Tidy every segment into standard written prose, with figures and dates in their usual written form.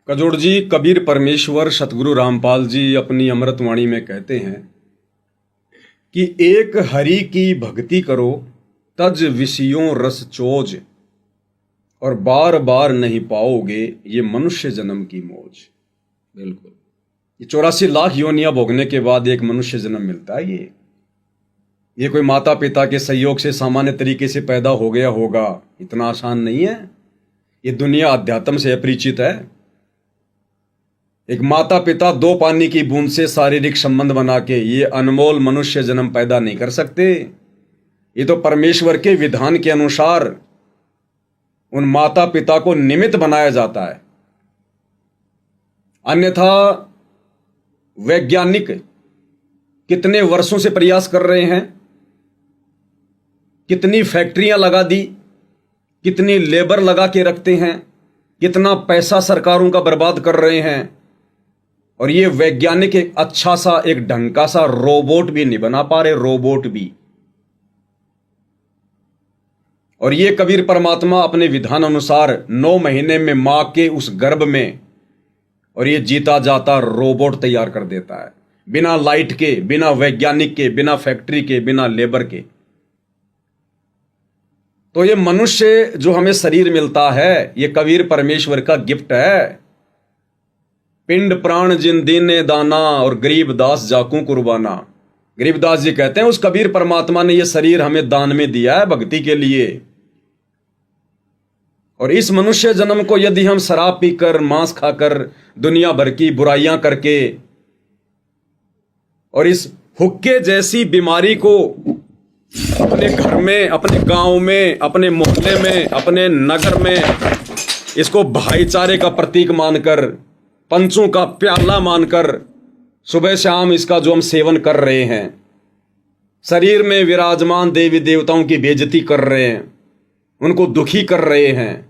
कजोड़ जी, कबीर परमेश्वर सतगुरु रामपाल जी अपनी अमृतवाणी में कहते हैं कि एक हरि की भक्ति करो, तज विषयों रस चोज, और बार बार नहीं पाओगे ये मनुष्य जन्म की मौज। बिल्कुल, ये 84 लाख योनियां भोगने के बाद एक मनुष्य जन्म मिलता है। ये कोई माता पिता के सहयोग से सामान्य तरीके से पैदा हो गया होगा, इतना आसान नहीं है। ये दुनिया अध्यात्म से अपरिचित है। एक माता पिता 2 पानी की बूंद से शारीरिक संबंध बना के ये अनमोल मनुष्य जन्म पैदा नहीं कर सकते। ये तो परमेश्वर के विधान के अनुसार उन माता पिता को निमित्त बनाया जाता है। अन्यथा वैज्ञानिक कितने वर्षों से प्रयास कर रहे हैं, कितनी फैक्ट्रियां लगा दी, कितनी लेबर लगा के रखते हैं, कितना पैसा सरकारों का बर्बाद कर रहे हैं, और ये वैज्ञानिक एक अच्छा सा, एक ढंग का सा रोबोट भी नहीं बना पा रहे, रोबोट भी। और ये कबीर परमात्मा अपने विधान अनुसार 9 महीने में मां के उस गर्भ में और ये जीता जाता रोबोट तैयार कर देता है, बिना लाइट के, बिना वैज्ञानिक के, बिना फैक्ट्री के, बिना लेबर के। तो ये मनुष्य जो हमें शरीर मिलता है, ये कबीर परमेश्वर का गिफ्ट है। पिंड प्राण जिन दीने दाना, और गरीब दास जाकू कुर्बाना। गरीबदास जी कहते हैं उस कबीर परमात्मा ने ये शरीर हमें दान में दिया है भक्ति के लिए। और इस मनुष्य जन्म को यदि हम शराब पीकर, मांस खाकर, दुनिया भर की बुराइयां करके, और इस हुक्के जैसी बीमारी को अपने घर में, अपने गांव में, अपने मोहल्ले में, अपने नगर में, इसको भाईचारे का प्रतीक मानकर, पंचों का प्याला मानकर सुबह शाम इसका जो हम सेवन कर रहे हैं, शरीर में विराजमान देवी देवताओं की बेइज्जती कर रहे हैं, उनको दुखी कर रहे हैं।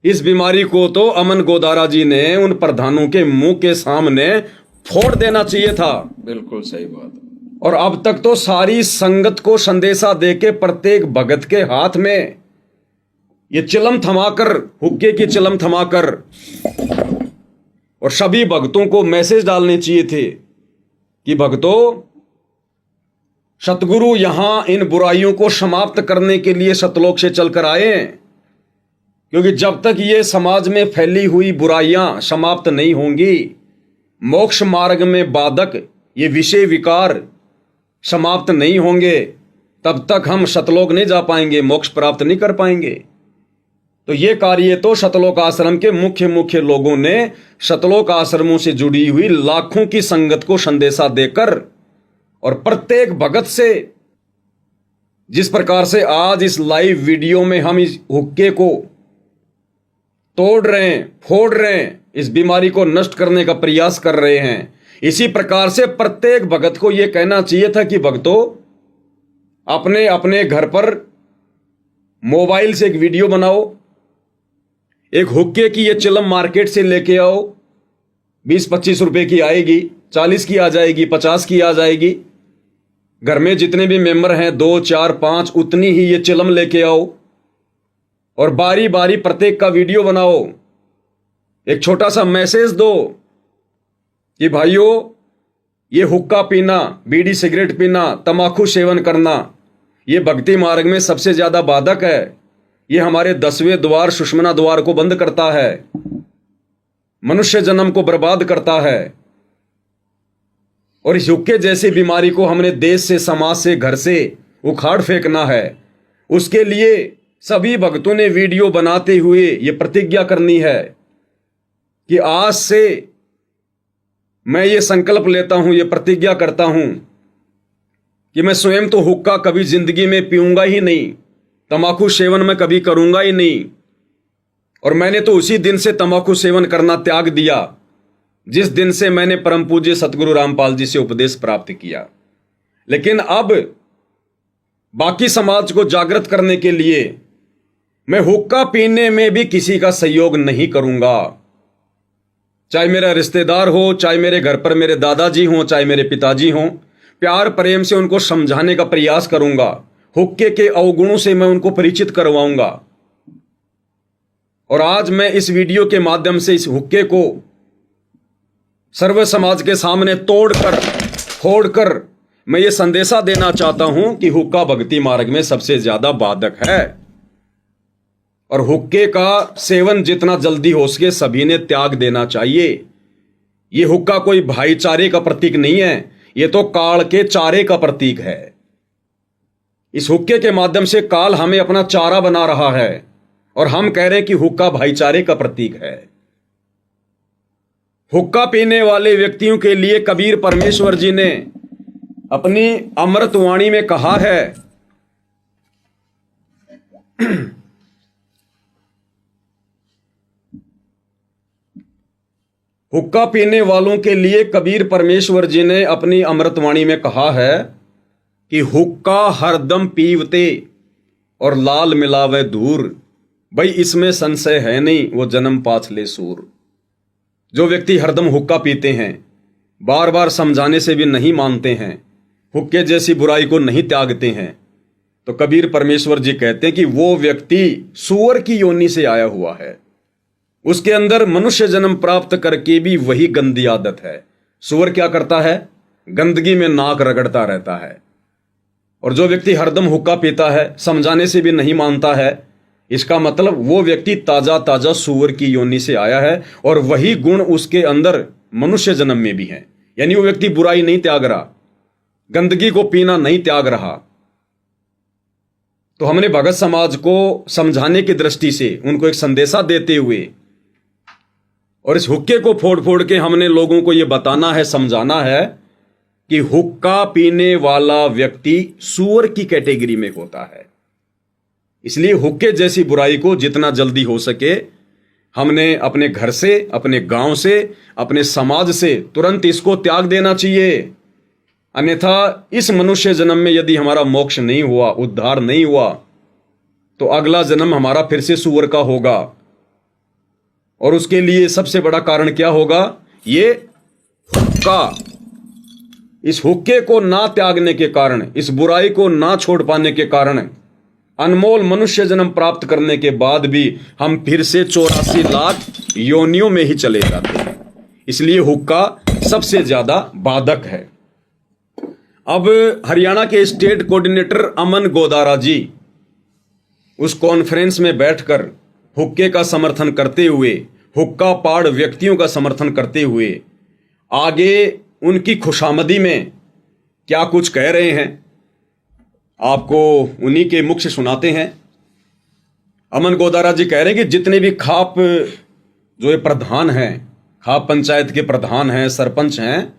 इस बीमारी को तो अमन गोदारा जी ने उन प्रधानों के मुंह के सामने फोड़ देना चाहिए था। बिल्कुल सही बात। और अब तक तो सारी संगत को संदेशा देके प्रत्येक भगत के हाथ में ये चिलम थमाकर, हुक्के की चिलम थमाकर, और सभी भक्तों को मैसेज डालने चाहिए थे कि भक्तों, सतगुरु यहां इन बुराइयों को समाप्त करने के लिए सतलोक से चलकर आए। क्योंकि जब तक ये समाज में फैली हुई बुराइयां समाप्त नहीं होंगी, मोक्ष मार्ग में बाधक ये विषय विकार समाप्त नहीं होंगे, तब तक हम सतलोक नहीं जा पाएंगे, मोक्ष प्राप्त नहीं कर पाएंगे। तो ये कार्य तो सतलोक आश्रम के मुख्य लोगों ने सतलोक आश्रमों से जुड़ी हुई लाखों की संगत को संदेशा देकर, और प्रत्येक भगत से, जिस प्रकार से आज इस लाइव वीडियो में हम इस हुक्के को तोड़ रहे हैं, फोड़ रहे हैं, इस बीमारी को नष्ट करने का प्रयास कर रहे हैं, इसी प्रकार से प्रत्येक भगत को यह कहना चाहिए था कि भक्तों, अपने अपने घर पर मोबाइल से एक वीडियो बनाओ, एक हुक्के की ये चिलम मार्केट से लेके आओ, 20-25 रुपए की आएगी, 40 की आ जाएगी, 50 की आ जाएगी। घर में जितने भी मेंबर हैं, 2, 4, 5, उतनी ही ये चिलम लेके आओ, और बारी बारी प्रत्येक का वीडियो बनाओ। एक छोटा सा मैसेज दो कि भाइयों, ये हुक्का पीना, बीड़ी सिगरेट पीना, तंबाकू सेवन करना, ये भक्ति मार्ग में सबसे ज्यादा बाधक है। ये हमारे 10वें द्वार, सुषमना द्वार को बंद करता है, मनुष्य जन्म को बर्बाद करता है। और इस हुक्के जैसी बीमारी को हमने देश से, समाज से, घर से उखाड़ फेंकना है। उसके लिए सभी भक्तों ने वीडियो बनाते हुए ये प्रतिज्ञा करनी है कि आज से मैं ये संकल्प लेता हूं, ये प्रतिज्ञा करता हूं कि मैं स्वयं तो हुक्का कभी जिंदगी में पीऊंगा ही नहीं, तंबाकू सेवन मैं कभी करूंगा ही नहीं। और मैंने तो उसी दिन से तंबाकू सेवन करना त्याग दिया जिस दिन से मैंने परम पूज्य सतगुरु रामपाल जी से उपदेश प्राप्त किया। लेकिन अब बाकी समाज को जागृत करने के लिए मैं हुक्का पीने में भी किसी का सहयोग नहीं करूंगा। चाहे मेरा रिश्तेदार हो, चाहे मेरे घर पर मेरे दादाजी हों, चाहे मेरे पिताजी हों, प्यार प्रेम से उनको समझाने का प्रयास करूंगा। हुक्के के अवगुणों से मैं उनको परिचित करवाऊंगा। और आज मैं इस वीडियो के माध्यम से इस हुक्के को सर्व समाज के सामने तोड़कर फोड़कर मैं ये संदेशा देना चाहता हूं कि हुक्का भक्ति मार्ग में सबसे ज्यादा बाधक है और हुक्के का सेवन जितना जल्दी हो सके सभी ने त्याग देना चाहिए। ये हुक्का कोई भाईचारे का प्रतीक नहीं है, ये तो काल के चारे का प्रतीक है। इस हुक्के के माध्यम से काल हमें अपना चारा बना रहा है और हम कह रहे हैं कि हुक्का भाईचारे का प्रतीक है। हुक्का पीने वाले व्यक्तियों के लिए कबीर परमेश्वर जी ने अपनी अमृतवाणी में कहा है हुक्का पीने वालों के लिए कबीर परमेश्वर जी ने अपनी अमृतवाणी में कहा है कि हुक्का हरदम पीवते और लाल मिलावे दूर, भाई इसमें संशय है नहीं, वो जन्म पाछ ले सूर। जो व्यक्ति हरदम हुक्का पीते हैं, बार बार समझाने से भी नहीं मानते हैं, हुक्के जैसी बुराई को नहीं त्यागते हैं, तो कबीर परमेश्वर जी कहते हैं कि वो व्यक्ति सूअर की योनि से आया हुआ है। उसके अंदर मनुष्य जन्म प्राप्त करके भी वही गंदी आदत है। सूअर क्या करता है? गंदगी में नाक रगड़ता रहता है। और जो व्यक्ति हरदम हुक्का पीता है, समझाने से भी नहीं मानता है, इसका मतलब वो व्यक्ति ताजा ताजा सूअर की योनि से आया है और वही गुण उसके अंदर मनुष्य जन्म में भी है। यानी वो व्यक्ति बुराई नहीं त्याग रहा, गंदगी को पीना नहीं त्याग रहा। तो हमने भगत समाज को समझाने की दृष्टि से उनको एक संदेशा देते हुए और इस हुक्के को फोड़ फोड़ के हमने लोगों को यह बताना है, समझाना है कि हुक्का पीने वाला व्यक्ति सूअर की कैटेगरी में होता है। इसलिए हुक्के जैसी बुराई को जितना जल्दी हो सके हमने अपने घर से, अपने गांव से, अपने समाज से तुरंत इसको त्याग देना चाहिए। अन्यथा इस मनुष्य जन्म में यदि हमारा मोक्ष नहीं हुआ, उद्धार नहीं हुआ, तो अगला जन्म हमारा फिर से सूअर का होगा। और उसके लिए सबसे बड़ा कारण क्या होगा? ये हुक्का। इस हुक्के को ना त्यागने के कारण, इस बुराई को ना छोड़ पाने के कारण अनमोल मनुष्य जन्म प्राप्त करने के बाद भी हम फिर से 84 लाख योनियों में ही चले जाते हैं। इसलिए हुक्का सबसे ज्यादा बाधक है। अब हरियाणा के स्टेट कोऑर्डिनेटर अमन गोदारा जी उस कॉन्फ्रेंस में बैठकर हुक्के का समर्थन करते हुए, हुक्का पाड़ व्यक्तियों का समर्थन करते हुए आगे उनकी खुशामदी में क्या कुछ कह रहे हैं, आपको उन्हीं के मुख से सुनाते हैं। अमन गोदारा जी कह रहे हैं कि जितने भी खाप जो ये प्रधान हैं, खाप पंचायत के प्रधान हैं, सरपंच हैं,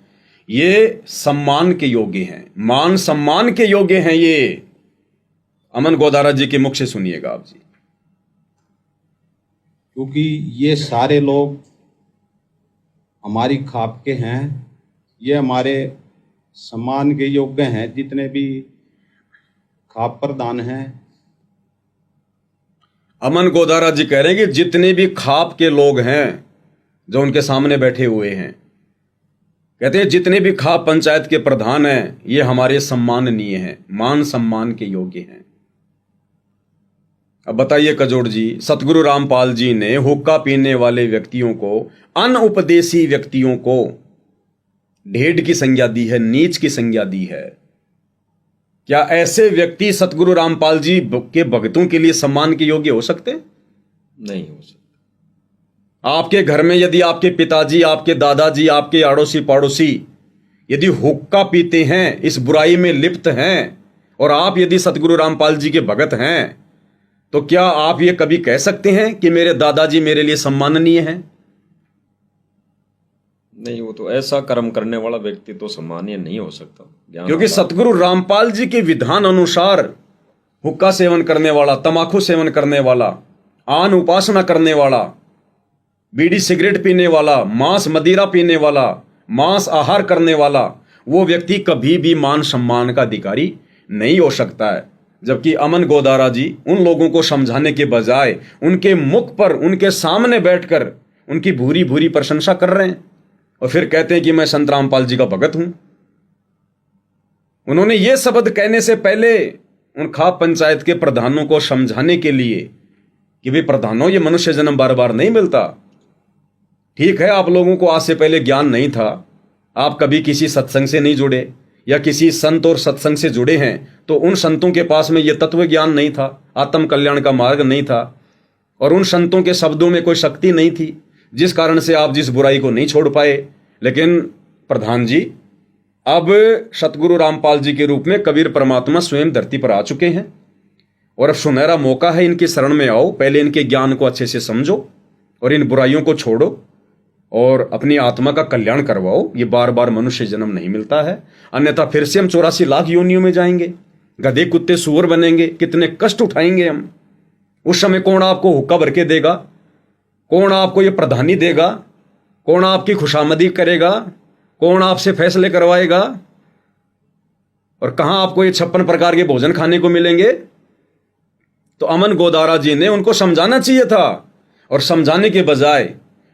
ये सम्मान के योग्य हैं, मान सम्मान के योग्य हैं। ये अमन गोदारा जी के मुख से सुनिएगा आप जी। क्योंकि ये सारे लोग हमारी खाप के हैं, ये हमारे सम्मान के योग्य हैं, जितने भी खाप प्रधान हैं। अमन गोदारा जी कह रहे हैं कि जितने भी खाप के लोग हैं जो उनके सामने बैठे हुए हैं, कहते हैं जितने भी खाप पंचायत के प्रधान हैं ये हमारे सम्माननीय हैं, मान सम्मान के योग्य हैं। अब बताइए कजोड़ जी, सतगुरु रामपाल जी ने हुक्का पीने वाले व्यक्तियों को, अनउपदेशी व्यक्तियों को ढेड की संज्ञा दी है, नीच की संज्ञा दी है। क्या ऐसे व्यक्ति सतगुरु रामपाल जी के भक्तों के लिए सम्मान के योग्य हो सकते? नहीं हो सकते। आपके घर में यदि आपके पिताजी, आपके दादाजी, आपके अड़ोसी पड़ोसी यदि हुक्का पीते हैं, इस बुराई में लिप्त हैं, और आप यदि सतगुरु रामपाल जी के भगत हैं, तो क्या आप ये कभी कह सकते हैं कि मेरे दादाजी मेरे लिए सम्माननीय हैं? नहीं, वो तो ऐसा कर्म करने वाला व्यक्ति तो सम्मानीय नहीं हो सकता। क्योंकि सतगुरु रामपाल जी के विधान अनुसार हुक्का सेवन करने वाला, तमाकू सेवन करने वाला, आन उपासना करने वाला, बीड़ी सिगरेट पीने वाला, मांस मदिरा पीने वाला, मांस आहार करने वाला, वो व्यक्ति कभी भी मान सम्मान का अधिकारी नहीं हो सकता है। जबकि अमन गोदारा जी उन लोगों को समझाने के बजाय उनके मुख पर, उनके सामने बैठकर उनकी भूरी भूरी प्रशंसा कर रहे हैं और फिर कहते हैं कि मैं संत रामपाल जी का भगत हूं। उन्होंने ये शब्द कहने से पहले उन खाप पंचायत के प्रधानों को समझाने के लिए कि भाई प्रधानों, ये मनुष्य जन्म बार बार नहीं मिलता। ठीक है, आप लोगों को आज से पहले ज्ञान नहीं था, आप कभी किसी सत्संग से नहीं जुड़े या किसी संत और सत्संग से जुड़े हैं, तो उन संतों के पास में यह तत्व ज्ञान नहीं था, आत्म कल्याण का मार्ग नहीं था, और उन संतों के शब्दों में कोई शक्ति नहीं थी, जिस कारण से आप जिस बुराई को नहीं छोड़ पाए। लेकिन प्रधान जी, अब सतगुरु रामपाल जी के रूप में कबीर परमात्मा स्वयं धरती पर आ चुके हैं, और अब सुनहरा मौका है, इनकी शरण में आओ, पहले इनके ज्ञान को अच्छे से समझो और इन बुराइयों को छोड़ो और अपनी आत्मा का कल्याण करवाओ। ये बार बार मनुष्य जन्म नहीं मिलता है, अन्यथा फिर से हम 84 लाख योनियों में जाएंगे, गधे कुत्ते सूअर बनेंगे, कितने कष्ट उठाएंगे हम। उस समय कौन आपको हुक्का भर के देगा, कौन आपको ये प्रधानी देगा, कौन आपकी खुशामदी करेगा, कौन आपसे फैसले करवाएगा, और कहां आपको ये 56 प्रकार के भोजन खाने को मिलेंगे। तो अमन गोदारा जी ने उनको समझाना चाहिए था, और समझाने के बजाय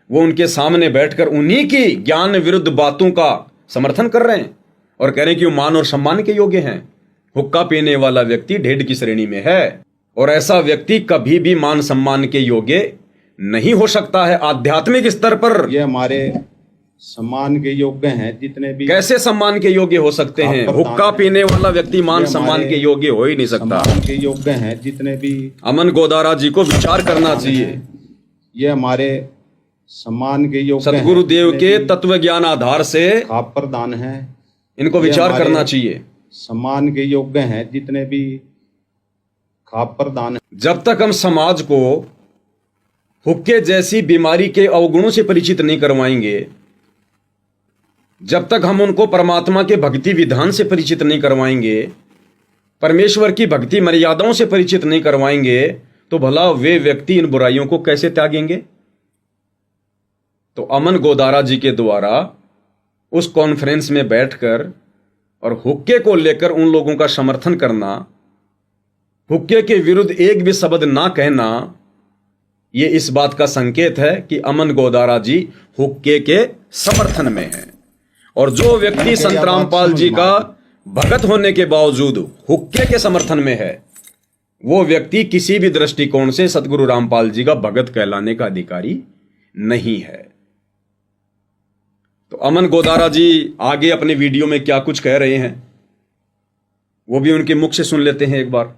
वो उनके सामने बैठकर उन्हीं की ज्ञान विरुद्ध बातों का समर्थन कर रहे हैं और कह रहे हैं कि वो मान और सम्मान के योग्य हैं। हुक्का पीने वाला व्यक्ति ढेड की श्रेणी में है, और ऐसा व्यक्ति कभी भी मान सम्मान के योग्य नहीं हो सकता है आध्यात्मिक स्तर पर। ये हमारे सम्मान के योग्य हैं जितने भी। कैसे सम्मान के योग्य हो सकते हैं? हुक्का पीने वाला व्यक्ति मान सम्मान के योग्य हो ही नहीं सकता। सम्मान के योग्य हैं जितने भी। अमन गोदारा जी को विचार करना चाहिए। ये हमारे सम्मान के योग्य सतगुरुदेव के तत्व ज्ञान आधार से खाप प्रदान है, इनको विचार करना चाहिए। सम्मान के योग्य हैं जितने भी खाप प्रदान है। जब तक हम समाज को हुक्के जैसी बीमारी के अवगुणों से परिचित नहीं करवाएंगे, जब तक हम उनको परमात्मा के भक्ति विधान से परिचित नहीं करवाएंगे, परमेश्वर की भक्ति मर्यादाओं से परिचित नहीं करवाएंगे, तो भला वे व्यक्ति इन बुराइयों को कैसे त्यागेंगे? तो अमन गोदारा जी के द्वारा उस कॉन्फ्रेंस में बैठकर और हुक्के को लेकर उन लोगों का समर्थन करना, हुक्के के विरुद्ध एक भी शब्द ना कहना, यह इस बात का संकेत है कि अमन गोदारा जी हुक्के के समर्थन में हैं। और जो व्यक्ति संत रामपाल जी का भगत होने के बावजूद हुक्के के समर्थन में है, वो व्यक्ति किसी भी दृष्टिकोण से सतगुरु रामपाल जी का भगत कहलाने का अधिकारी नहीं है। तो अमन गोदारा जी आगे अपने वीडियो में क्या कुछ कह रहे हैं, वो भी उनके मुख से सुन लेते हैं एक बार।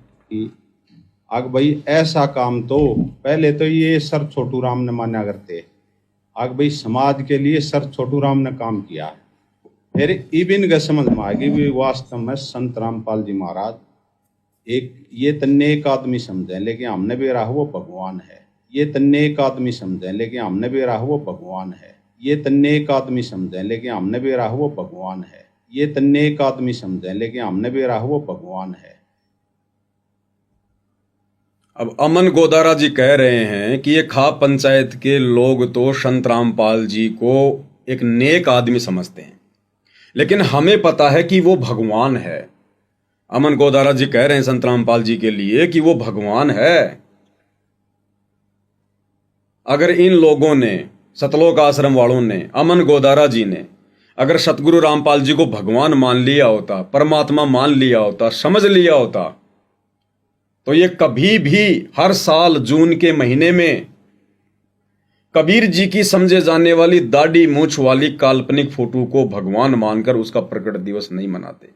आग भाई ऐसा काम तो पहले तो ये सर छोटू राम ने माना करते, आग भाई समाज के लिए सर छोटू राम ने काम किया। फिर इबिन के समझ में आ गई भी वास्तव में संत रामपाल जी महाराज एक ये तन्ने एक आदमी समझे, लेकिन हमने भी रहा वो भगवान है। ये तन्ने एक आदमी समझे, लेकिन हमने भी रहा वो भगवान है। ये तन्ने एक आदमी समझे, लेकिन हमने भी रहा वो भगवान है। ये तन्ने एक आदमी समझे, लेकिन हमने भी रहा वो भगवान है। अब अमन गोदारा जी कह रहे हैं कि ये खाप पंचायत के लोग तो संत रामपाल जी को एक नेक आदमी समझते हैं, लेकिन हमें पता है कि वो भगवान है। अमन गोदारा जी कह रहे हैं संत रामपाल जी के लिए कि वो भगवान है। अगर इन लोगों ने, सतलोक आश्रम वालों ने, अमन गोदारा जी ने अगर सतगुरु रामपाल जी को भगवान मान लिया होता, परमात्मा मान लिया होता, समझ लिया होता, तो ये कभी भी हर साल जून के महीने में कबीर जी की समझे जाने वाली दाढ़ी मूछ वाली काल्पनिक फोटो को भगवान मानकर उसका प्रकट दिवस नहीं मनाते।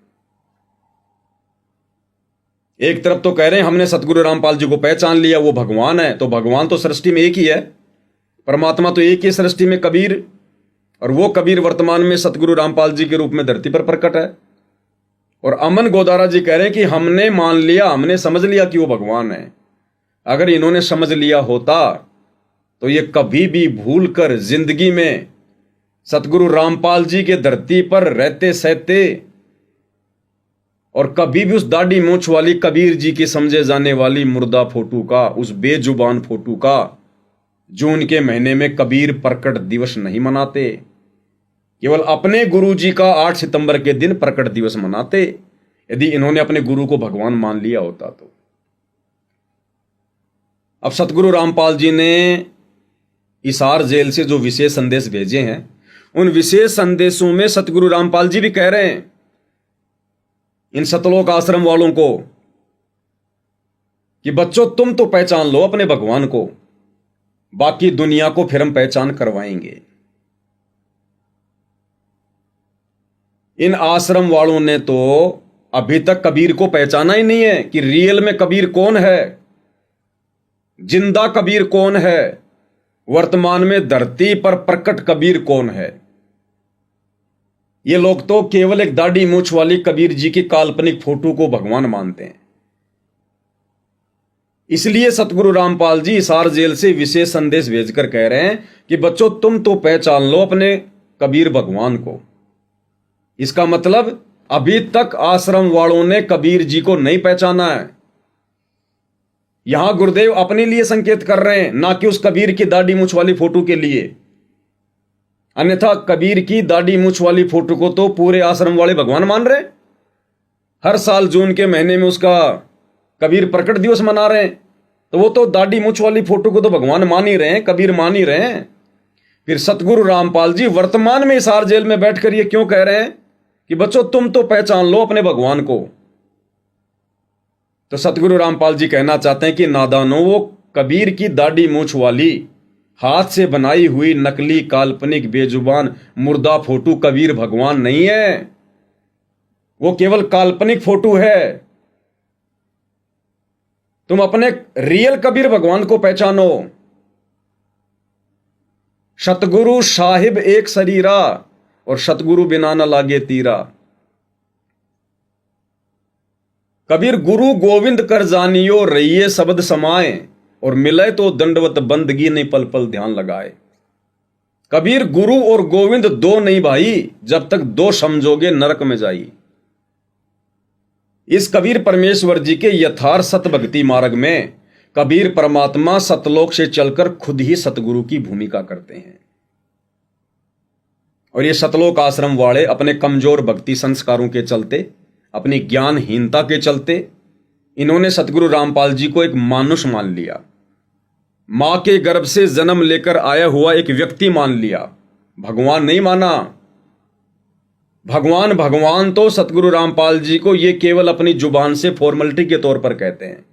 एक तरफ तो कह रहे हैं हमने सतगुरु रामपाल जी को पहचान लिया, वो भगवान है, तो भगवान तो सृष्टि में एक ही है, परमात्मा तो एक ही सृष्टि में कबीर, और वो कबीर वर्तमान में सतगुरु रामपाल जी के रूप में धरती पर प्रकट है। और अमन गोदारा जी कह रहे हैं कि हमने मान लिया, हमने समझ लिया कि वो भगवान है। अगर इन्होंने समझ लिया होता तो ये कभी भी भूल कर जिंदगी में सतगुरु रामपाल जी के धरती पर रहते सहते और कभी भी उस दाढ़ी मूछ वाली कबीर जी की समझे जाने वाली मुर्दा फोटो का, उस बेजुबान फोटो का जून के महीने में कबीर प्रकट दिवस नहीं मनाते, केवल अपने गुरु जी का 8 सितंबर के दिन प्रकट दिवस मनाते, यदि इन्होंने अपने गुरु को भगवान मान लिया होता तो। अब सतगुरु रामपाल जी ने हिसार जेल से जो विशेष संदेश भेजे हैं, उन विशेष संदेशों में सतगुरु रामपाल जी भी कह रहे हैं इन सतलोक आश्रम वालों को कि बच्चों तुम तो पहचान लो अपने भगवान को, बाकी दुनिया को फिर हम पहचान करवाएंगे। इन आश्रम वालों ने तो अभी तक कबीर को पहचाना ही नहीं है कि रियल में कबीर कौन है, जिंदा कबीर कौन है, वर्तमान में धरती पर प्रकट कबीर कौन है। ये लोग तो केवल एक दाढ़ी मूछ वाली कबीर जी की काल्पनिक फोटो को भगवान मानते हैं। इसलिए सतगुरु रामपाल जी हिसार जेल से विशेष संदेश भेजकर कह रहे हैं कि बच्चों तुम तो पहचान लो अपने कबीर भगवान को। इसका मतलब अभी तक आश्रम वालों ने कबीर जी को नहीं पहचाना है। यहां गुरुदेव अपने लिए संकेत कर रहे हैं, ना कि उस कबीर की दाढ़ी मूछ वाली फोटो के लिए। अन्यथा कबीर की दाढ़ी मूछ वाली फोटो को तो पूरे आश्रम वाले भगवान मान रहे हैं। हर साल जून के महीने में उसका कबीर प्रकट दिवस मना रहे हैं, तो वो तो दाढ़ी मूछ वाली फोटो को तो भगवान मान ही रहे हैं, कबीर मान ही रहे हैं। फिर सतगुरु रामपाल जी वर्तमान में हिसार जेल में बैठकर ये क्यों कह रहे हैं कि बच्चों तुम तो पहचान लो अपने भगवान को। तो सतगुरु रामपाल जी कहना चाहते हैं कि नादानो, वो कबीर की दाढ़ी मूछ वाली हाथ से बनाई हुई नकली काल्पनिक बेजुबान मुर्दा फोटो कबीर भगवान नहीं है, वो केवल काल्पनिक फोटो है। तुम अपने रियल कबीर भगवान को पहचानो। सतगुरु साहिब एक शरीरा और सतगुरु बिना न लागे तीरा। कबीर गुरु गोविंद कर जानियो रहिए शब्द समाए, और मिले तो दंडवत बंदगी नहीं पल पल ध्यान लगाए। कबीर गुरु और गोविंद दो नहीं भाई, जब तक दो समझोगे नरक में जाई। इस कबीर परमेश्वर जी के यथार्थ सत भक्ति मार्ग में कबीर परमात्मा सतलोक से चलकर खुद ही सतगुरु की भूमिका करते हैं। और ये सतलोक आश्रम वाले अपने कमजोर भक्ति संस्कारों के चलते, अपनी ज्ञानहीनता के चलते, इन्होंने सतगुरु रामपाल जी को एक मानुष मान लिया, मां के गर्भ से जन्म लेकर आया हुआ एक व्यक्ति मान लिया, भगवान नहीं माना। भगवान तो सतगुरु रामपाल जी को ये केवल अपनी जुबान से फॉर्मेलिटी के तौर पर कहते हैं।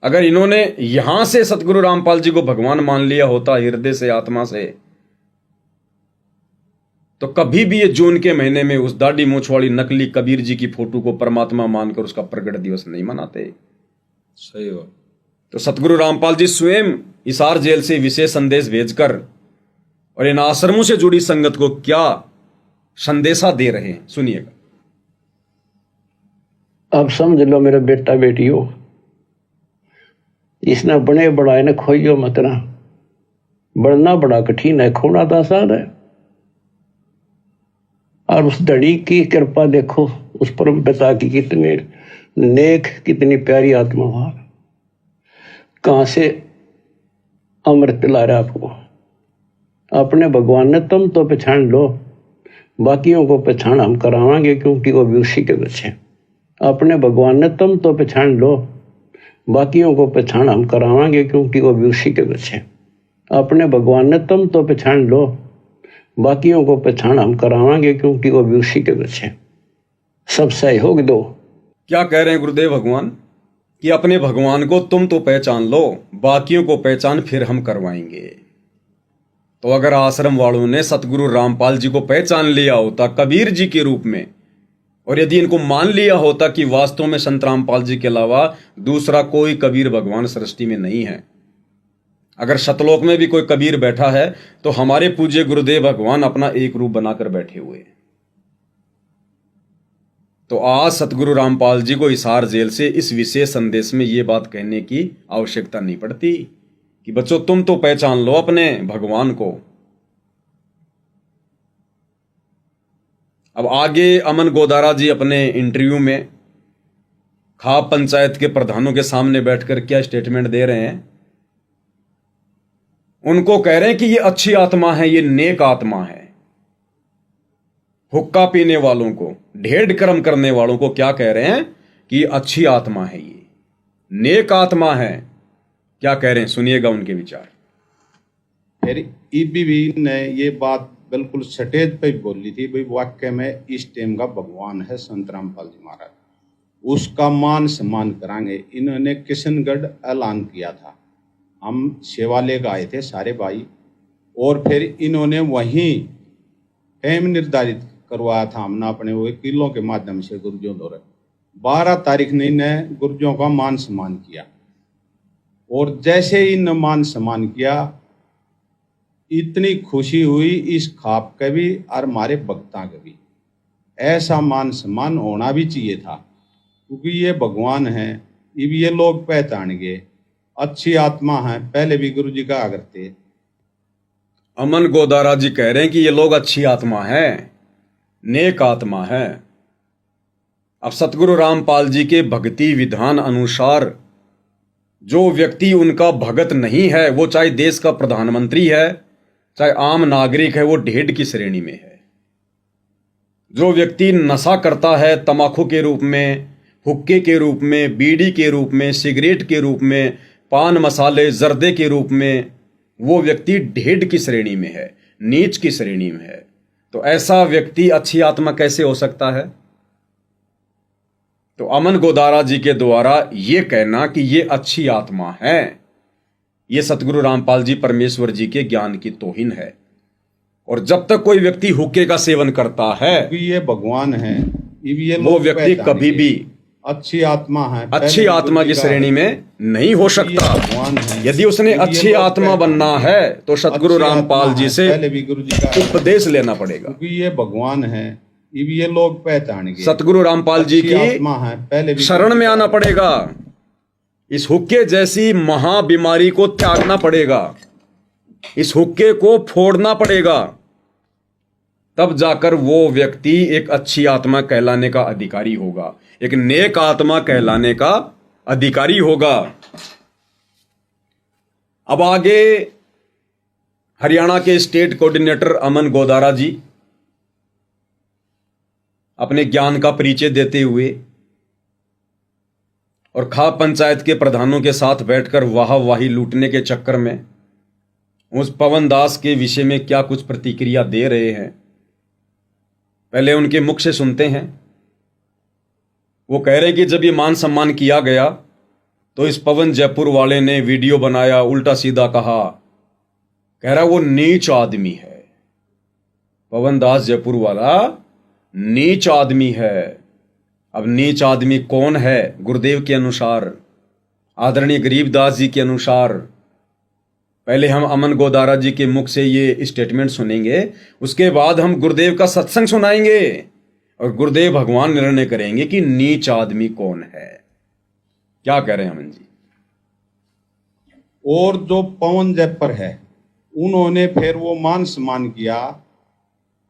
अगर इन्होंने यहां से सतगुरु रामपाल जी को भगवान मान लिया होता हृदय से, आत्मा से, तो कभी भी ये जून के महीने में उस दाढ़ी मूछ वाली नकली कबीर जी की फोटो को परमात्मा मानकर उसका प्रगट दिवस नहीं मनाते। सही बात। तो सतगुरु रामपाल जी स्वयं हिसार जेल से विशेष संदेश भेजकर और इन आश्रमों से जुड़ी संगत को क्या संदेशा दे रहे हैं, सुनिएगा। अब समझ लो मेरा बेटा बेटी हो, इसने बने बढ़ाए ने खोइयो मत ना। बढ़ना बड़ा कठिन है, खोना तो आसान है। और उस धड़ी की कृपा देखो, उस परम पिता की कितने नेक, कितनी प्यारी आत्मा वहां, कहां से अमृत पिला रहा आपको। अपने भगवान ने तुम तो पहचान लो, बाकियों को पहचान हम करावांगे, क्योंकि वो भी उसी के बच्चे। अपने भगवान ने तुम तो पहचान लो, बाकियों को पहचान हम करावांगे, क्योंकि वो भी उसी के बच्चे। अपने भगवान ने तुम तो पहचान लो, बाकियों को पहचान हम करावांगे, क्योंकि वो भी उसी के बच्चे। सब सहयोग दो। क्या कह रहे हैं गुरुदेव भगवान कि अपने भगवान को तुम तो पहचान लो, बाकियों को पहचान फिर हम करवाएंगे। तो अगर आश्रम वालों ने सतगुरु रामपाल जी को पहचान लिया होता कबीर जी के रूप में, और यदि इनको मान लिया होता कि वास्तव में संत रामपाल जी के अलावा दूसरा कोई कबीर भगवान सृष्टि में नहीं है, अगर सतलोक में भी कोई कबीर बैठा है तो हमारे पूज्य गुरुदेव भगवान अपना एक रूप बनाकर बैठे हुए हैं, तो आज सतगुरु रामपाल जी को हिसार जेल से इस विशेष संदेश में यह बात कहने की आवश्यकता नहीं पड़ती कि बच्चों तुम तो पहचान लो अपने भगवान को। अब आगे अमन गोदारा जी अपने इंटरव्यू में खाप पंचायत के प्रधानों के सामने बैठकर क्या स्टेटमेंट दे रहे हैं। उनको कह रहे हैं कि ये अच्छी आत्मा है, ये नेक आत्मा है। हुक्का पीने वालों को, ढेर कर्म करने वालों को क्या कह रहे हैं कि अच्छी आत्मा है, ये नेक आत्मा है। क्या कह रहे हैं, सुनिएगा उनके विचार। फिर ईबीवी ने ये बात बिल्कुल स्टेज पे बोली थी, भाई वाक्य में इस टाइम का भगवान है संत रामपाल जी महाराज। उसका मान सम्मान करांगे। इन्होंने किशनगढ़ ऐलान किया था, हम सेवा लेकर आए थे सारे भाई, और फिर इन्होंने वहीं टाइम निर्धारित करवाया था हमने अपने वकीलों के माध्यम से गुरुजों द्वारा। 12 तारीख ने इन्हें गुरुजों का मान सम्मान किया, और जैसे ही इन्हें मान सम्मान किया, इतनी खुशी हुई इस खाप के भी और हमारे भक्ता के भी। ऐसा मान सम्मान होना भी चाहिए था, क्योंकि ये भगवान हैं, ये लोग पहचानेंगे, अच्छी आत्मा है। पहले भी गुरु जी कहा करते। अमन गोदारा जी कह रहे हैं कि ये लोग अच्छी आत्मा है, नेक आत्मा है। अब सतगुरु रामपाल जी के भक्ति विधान अनुसार जो व्यक्ति उनका भगत नहीं है, वो चाहे देश का प्रधानमंत्री है, चाहे आम नागरिक है, वो ढेड की श्रेणी में है। जो व्यक्ति नशा करता है तंबाकू के रूप में, हुक्के के रूप में, बीड़ी के रूप में, सिगरेट के रूप में, पान मसाले जर्दे के रूप में, वो व्यक्ति ढेड की श्रेणी में है, नीच की श्रेणी में है। तो ऐसा व्यक्ति अच्छी आत्मा कैसे हो सकता है? तो अमन गोदारा जी के द्वारा ये कहना कि ये अच्छी आत्मा है, ये सतगुरु रामपाल जी परमेश्वर जी के ज्ञान की तौहीन है। और जब तक कोई व्यक्ति हुक्के का सेवन करता है, ये भगवान है, ये वो व्यक्ति कभी भी अच्छी आत्मा है, अच्छी आत्मा की श्रेणी में नहीं हो सकता। यदि उसने अच्छी आत्मा बनना है तो सतगुरु रामपाल जी से उपदेश लेना पड़ेगा, क्योंकि ये भगवान है, ये लोग पहचानेंगे। सतगुरु रामपाल जी की शरण में आना पड़ेगा, इस हुक्के जैसी महा बीमारी को त्यागना पड़ेगा, इस हुक्के को फोड़ना पड़ेगा, तब जाकर वो व्यक्ति एक अच्छी आत्मा कहलाने का अधिकारी होगा, एक नेक आत्मा कहलाने का अधिकारी होगा। अब आगे हरियाणा के स्टेट कोऑर्डिनेटर अमन गोदारा जी अपने ज्ञान का परिचय देते हुए और खाप पंचायत के प्रधानों के साथ बैठकर वाहवाही लूटने के चक्कर में उस पवन दास के विषय में क्या कुछ प्रतिक्रिया दे रहे हैं, पहले उनके मुख से सुनते हैं। वो कह रहे हैं कि जब ये मान सम्मान किया गया तो इस पवन जयपुर वाले ने वीडियो बनाया, उल्टा सीधा कहा, कह रहा वो नीच आदमी है। पवन दास जयपुर वाला नीच आदमी है। अब नीच आदमी कौन है? गुरुदेव के अनुसार, आदरणीय गरीबदास जी के अनुसार। पहले हम अमन गोदारा जी के मुख से ये स्टेटमेंट सुनेंगे, उसके बाद हम गुरुदेव का सत्संग सुनाएंगे और गुरुदेव भगवान निर्णय करेंगे कि नीच आदमी कौन है। क्या कह रहे हैं अमन जी? और जो पवन जयपुर है, उन्होंने फिर वो मान सम्मान किया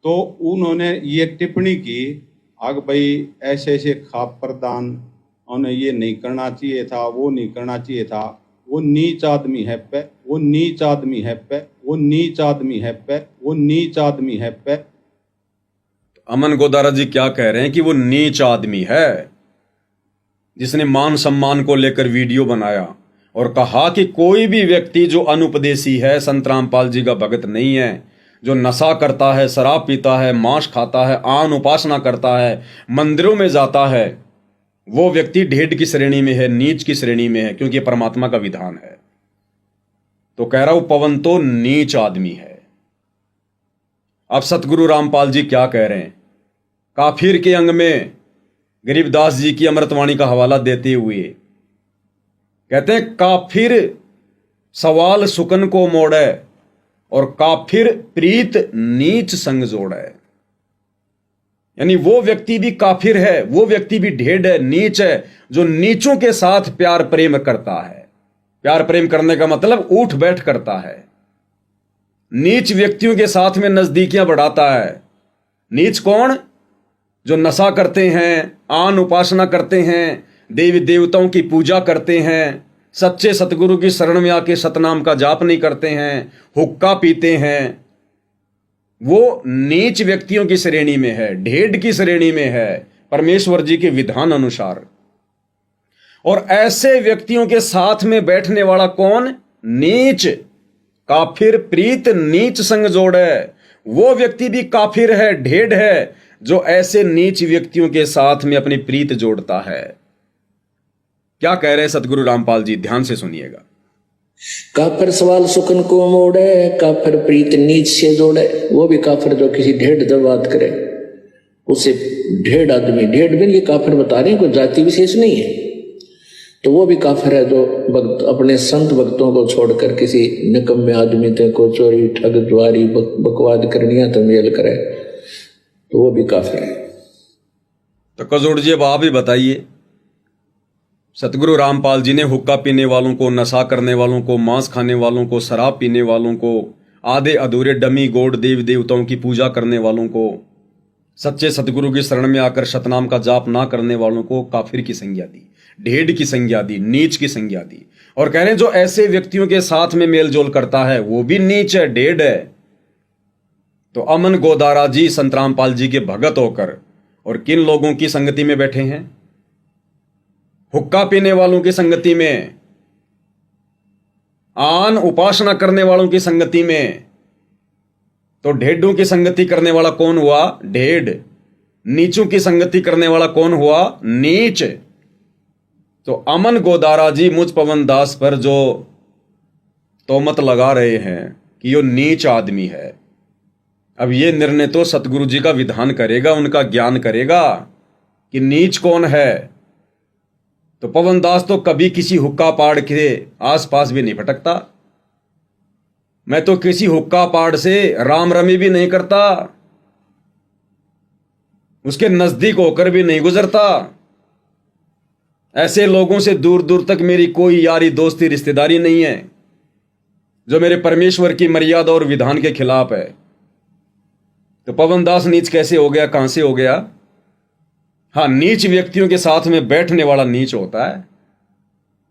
तो उन्होंने ये टिप्पणी की, अग भाई ऐसे ऐसे खाप प्रदान उन्हें ये नहीं करना चाहिए था, वो नहीं करना चाहिए था, वो नीच आदमी है पे, वो नीच आदमी है पे, वो नीच आदमी है पे, वो नीच आदमी है पे। अमन गोदारा जी क्या कह रहे हैं कि वो नीच आदमी है जिसने मान सम्मान को लेकर वीडियो बनाया और कहा कि कोई भी व्यक्ति जो अनुपदेशी है, संत रामपाल जी का भगत नहीं है, जो नशा करता है, शराब पीता है, मांस खाता है, आन उपासना करता है, मंदिरों में जाता है, वो व्यक्ति ढेड की श्रेणी में है, नीच की श्रेणी में है, क्योंकि परमात्मा का विधान है। तो कह रहा हूं पवन तो नीच आदमी है। अब सतगुरु रामपाल जी क्या कह रहे हैं? काफिर के अंग में गरीबदास जी की अमृतवाणी का हवाला देते हुए कहते हैं, काफिर सवाल सुकन को मोड़े और काफिर प्रीत नीच संग जोड़े। यानी वो व्यक्ति भी काफिर है, वो व्यक्ति भी ढेड है, नीच है, जो नीचों के साथ प्यार प्रेम करता है। प्यार प्रेम करने का मतलब उठ बैठ करता है, नीच व्यक्तियों के साथ में नजदीकियां बढ़ाता है। नीच कौन? जो नशा करते हैं, आन उपासना करते हैं, देवी देवताओं की पूजा करते हैं, सच्चे सतगुरु की शरण में आके सतनाम का जाप नहीं करते हैं, हुक्का पीते हैं, वो नीच व्यक्तियों की श्रेणी में है, ढेड की श्रेणी में है परमेश्वर जी के विधान अनुसार। और ऐसे व्यक्तियों के साथ में बैठने वाला कौन? नीच। काफिर प्रीत नीच संग जोड़े। वो व्यक्ति भी काफिर है, ढेड है, जो ऐसे नीच व्यक्तियों के साथ में अपनी प्रीत जोड़ता है। क्या कह रहे हैं सतगुरु रामपाल जी, ध्यान से सुनिएगा। काफिर सवाल सुकन को मोड़े, काफिर प्रीत नीच से जोड़े। वो भी काफिर जो किसी ढेढ़ दर बात करे, उसे ढेढ़ आदमी, ढेढ़ भी ये काफिर बता रहे हैं, कोई जाति विशेष नहीं है, तो वो भी काफिर है जो भक्त अपने संत भक्तों को छोड़कर किसी निकम्मे आदमी ते को चोरी ठग द्वारी बकवाद करनिया तो मेल करे, तो वो भी काफिर है। तो कजोड़ जी अब आप ही बताइए, सतगुरु रामपाल जी ने हुक्का पीने वालों को, नशा करने वालों को, मांस खाने वालों को, शराब पीने वालों को, आधे अधूरे डमी गोड देव देवताओं की पूजा करने वालों को, सच्चे सतगुरु की शरण में आकर शतनाम का जाप ना करने वालों को काफिर की संज्ञा दी, ढेढ़ की संज्ञा दी, नीच की संज्ञा दी। और कह रहे हैं जो ऐसे व्यक्तियों के साथ में मेलजोल करता है वो भी नीच है, ढेढ़ है। तो अमन गोदारा जी संत रामपाल जी के भगत होकर और किन लोगों की संगति में बैठे हैं? हुक्का पीने वालों की संगति में, आन उपासना करने वालों की संगति में। तो ढेढ़ों की संगति करने वाला कौन हुआ? ढेढ़। नीचों की संगति करने वाला कौन हुआ? नीच। तो अमन गोदारा जी मुझ पवन दास पर जो तोहमत लगा रहे हैं कि यो नीच आदमी है, अब ये निर्णय तो सतगुरु जी का विधान करेगा, उनका ज्ञान करेगा कि नीच कौन है। तो पवन दास तो कभी किसी हुक्का पाड़ के आसपास भी नहीं भटकता। मैं तो किसी हुक्का पाड़ से राम रमी भी नहीं करता, उसके नजदीक होकर भी नहीं गुजरता। ऐसे लोगों से दूर दूर तक मेरी कोई यारी दोस्ती रिश्तेदारी नहीं है जो मेरे परमेश्वर की मर्यादा और विधान के खिलाफ है। तो पवन दास नीच कैसे हो गया, कहां से हो गया? हाँ, नीच व्यक्तियों के साथ में बैठने वाला नीच होता है।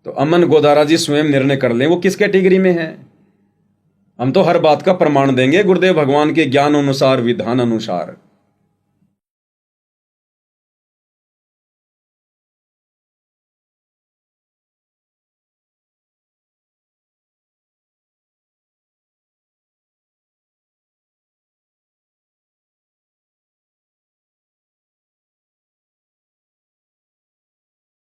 तो अमन गोदारा जी स्वयं निर्णय कर लें वो किस कैटेगरी में है। हम तो हर बात का प्रमाण देंगे गुरुदेव भगवान के ज्ञान अनुसार, विधान अनुसार।